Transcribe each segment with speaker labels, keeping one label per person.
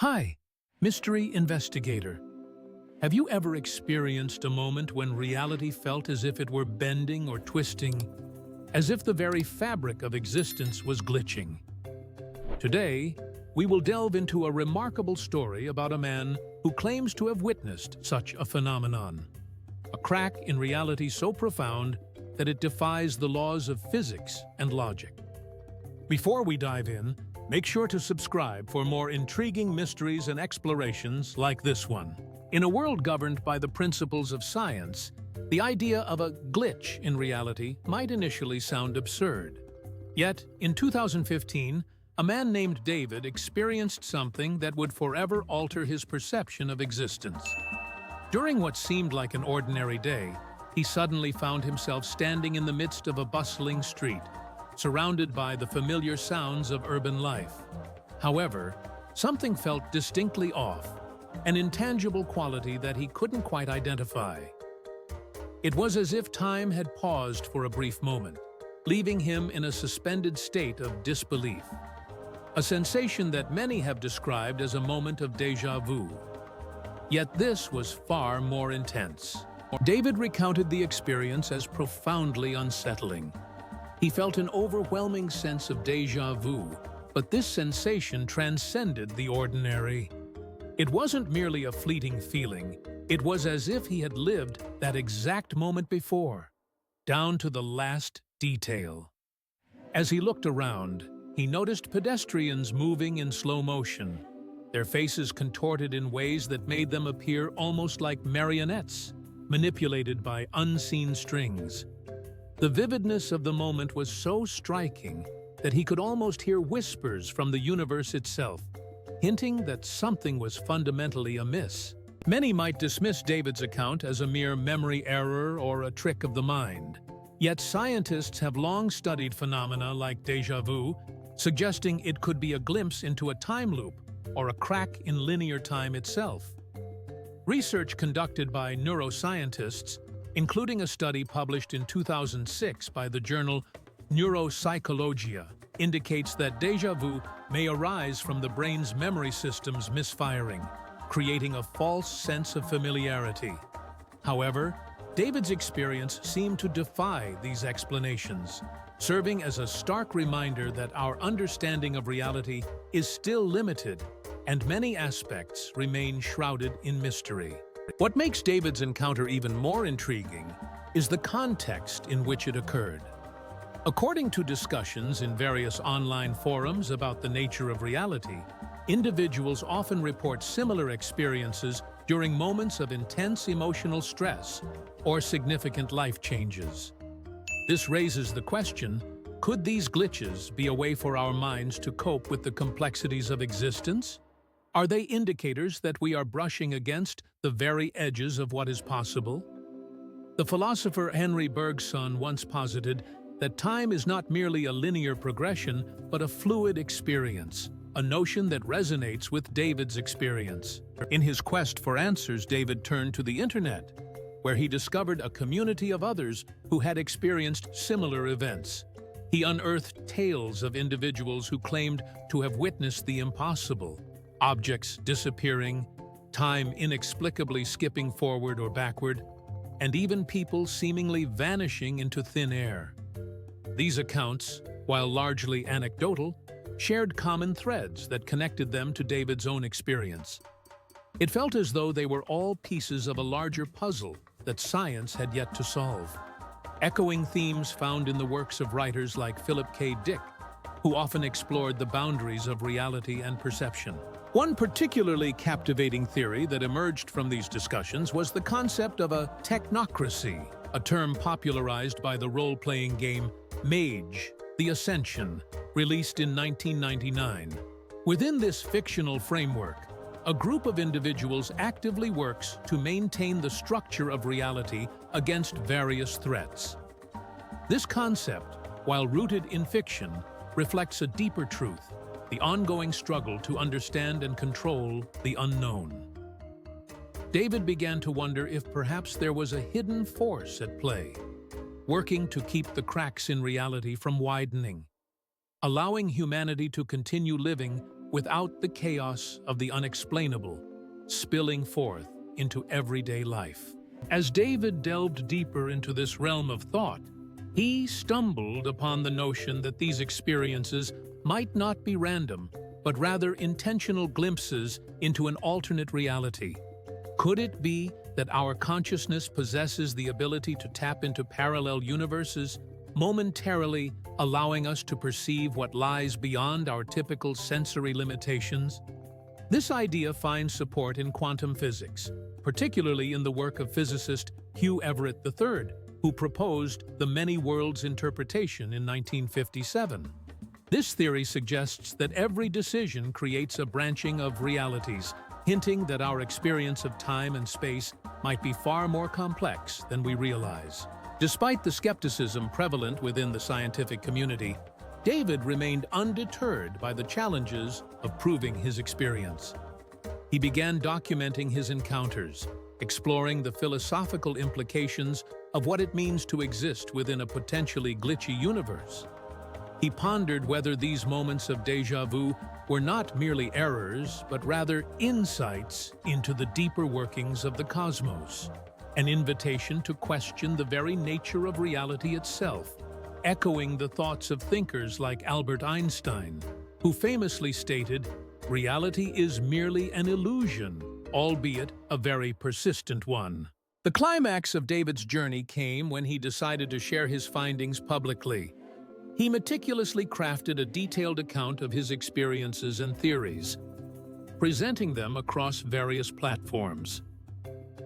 Speaker 1: Hi, mystery investigator. Have you ever experienced a moment when reality felt as if it were bending or twisting, as if the very fabric of existence was glitching? Today, we will delve into a remarkable story about a man who claims to have witnessed such a phenomenon. A crack in reality so profound that it defies the laws of physics and logic. Before we dive in, make sure to subscribe for more intriguing mysteries and explorations like this one. In a world governed by the principles of science, the idea of a glitch in reality might initially sound absurd. Yet, in 2015, a man named David experienced something that would forever alter his perception of existence. During what seemed like an ordinary day, he suddenly found himself standing in the midst of a bustling street, surrounded by the familiar sounds of urban life. However, something felt distinctly off, an intangible quality that he couldn't quite identify. It was as if time had paused for a brief moment, leaving him in a suspended state of disbelief. A sensation that many have described as a moment of déjà vu. Yet this was far more intense. David recounted the experience as profoundly unsettling. He felt an overwhelming sense of déjà vu, but this sensation transcended the ordinary. It wasn't merely a fleeting feeling, it was as if he had lived that exact moment before, down to the last detail. As he looked around, he noticed pedestrians moving in slow motion, their faces contorted in ways that made them appear almost like marionettes, manipulated by unseen strings. The vividness of the moment was so striking that he could almost hear whispers from the universe itself, hinting that something was fundamentally amiss. Many might dismiss David's account as a mere memory error or a trick of the mind. Yet scientists have long studied phenomena like déjà vu, suggesting it could be a glimpse into a time loop or a crack in linear time itself. Research conducted by neuroscientists, including a study published in 2006 by the journal Neuropsychologia, indicates that déjà vu may arise from the brain's memory systems misfiring, creating a false sense of familiarity. However, David's experience seemed to defy these explanations, serving as a stark reminder that our understanding of reality is still limited and many aspects remain shrouded in mystery. What makes David's encounter even more intriguing is the context in which it occurred. According to discussions in various online forums about the nature of reality, individuals often report similar experiences during moments of intense emotional stress or significant life changes. This raises the question, could these glitches be a way for our minds to cope with the complexities of existence? Are they indicators that we are brushing against the very edges of what is possible? The philosopher Henry Bergson once posited that time is not merely a linear progression, but a fluid experience, a notion that resonates with David's experience. In his quest for answers, David turned to the internet, where he discovered a community of others who had experienced similar events. He unearthed tales of individuals who claimed to have witnessed the impossible, objects disappearing, time inexplicably skipping forward or backward, and even people seemingly vanishing into thin air. These accounts, while largely anecdotal, shared common threads that connected them to David's own experience. It felt as though they were all pieces of a larger puzzle that science had yet to solve. Echoing themes found in the works of writers like Philip K. Dick, who often explored the boundaries of reality and perception. One particularly captivating theory that emerged from these discussions was the concept of a technocracy, a term popularized by the role-playing game Mage: The Ascension, released in 1999. Within this fictional framework, a group of individuals actively works to maintain the structure of reality against various threats. This concept, while rooted in fiction, reflects a deeper truth: the ongoing struggle to understand and control the unknown. David began to wonder if perhaps there was a hidden force at play, working to keep the cracks in reality from widening, allowing humanity to continue living without the chaos of the unexplainable spilling forth into everyday life. As David delved deeper into this realm of thought, he stumbled upon the notion that these experiences might not be random, but rather intentional glimpses into an alternate reality. Could it be that our consciousness possesses the ability to tap into parallel universes, momentarily allowing us to perceive what lies beyond our typical sensory limitations? This idea finds support in quantum physics, particularly in the work of physicist Hugh Everett III, who proposed the many worlds interpretation in 1957. This theory suggests that every decision creates a branching of realities, hinting that our experience of time and space might be far more complex than we realize. Despite the skepticism prevalent within the scientific community, David remained undeterred by the challenges of proving his experience. He began documenting his encounters, exploring the philosophical implications of what it means to exist within a potentially glitchy universe. He pondered whether these moments of déjà vu were not merely errors, but rather insights into the deeper workings of the cosmos, an invitation to question the very nature of reality itself, echoing the thoughts of thinkers like Albert Einstein, who famously stated, "Reality is merely an illusion, albeit a very persistent one." The climax of David's journey came when he decided to share his findings publicly. He meticulously crafted a detailed account of his experiences and theories, presenting them across various platforms.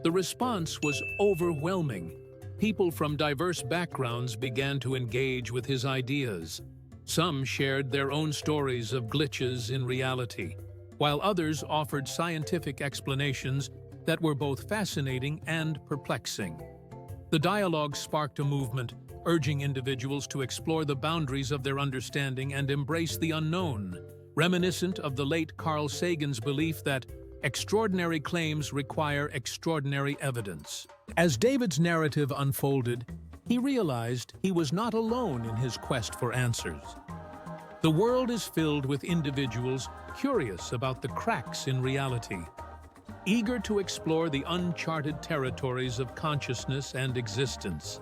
Speaker 1: The response was overwhelming. People from diverse backgrounds began to engage with his ideas. Some shared their own stories of glitches in reality, while others offered scientific explanations that were both fascinating and perplexing. The dialogue sparked a movement, urging individuals to explore the boundaries of their understanding and embrace the unknown, reminiscent of the late Carl Sagan's belief that extraordinary claims require extraordinary evidence. As David's narrative unfolded, he realized he was not alone in his quest for answers. The world is filled with individuals curious about the cracks in reality, eager to explore the uncharted territories of consciousness and existence.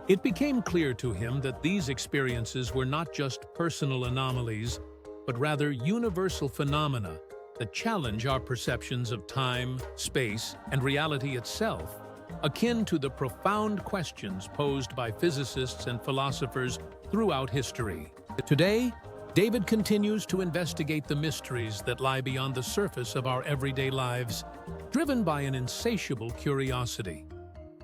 Speaker 1: It became clear to him that these experiences were not just personal anomalies, but rather universal phenomena that challenge our perceptions of time, space, and reality itself, akin to the profound questions posed by physicists and philosophers throughout history. Today, David continues to investigate the mysteries that lie beyond the surface of our everyday lives, driven by an insatiable curiosity.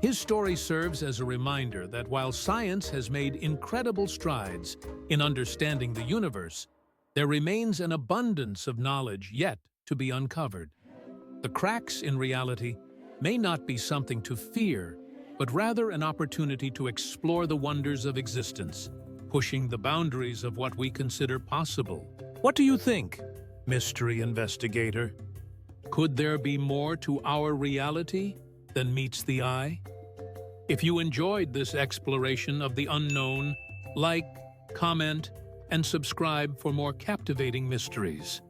Speaker 1: His story serves as a reminder that while science has made incredible strides in understanding the universe, there remains an abundance of knowledge yet to be uncovered. The cracks in reality may not be something to fear, but rather an opportunity to explore the wonders of existence, pushing the boundaries of what we consider possible. What do you think, mystery investigator? Could there be more to our reality than meets the eye? If you enjoyed this exploration of the unknown, like, comment, and subscribe for more captivating mysteries.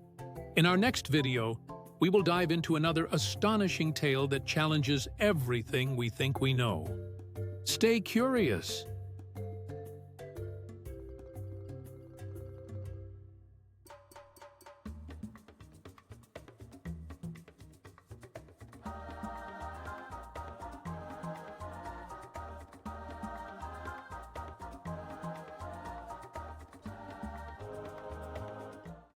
Speaker 1: In our next video, we will dive into another astonishing tale that challenges everything we think we know. Stay curious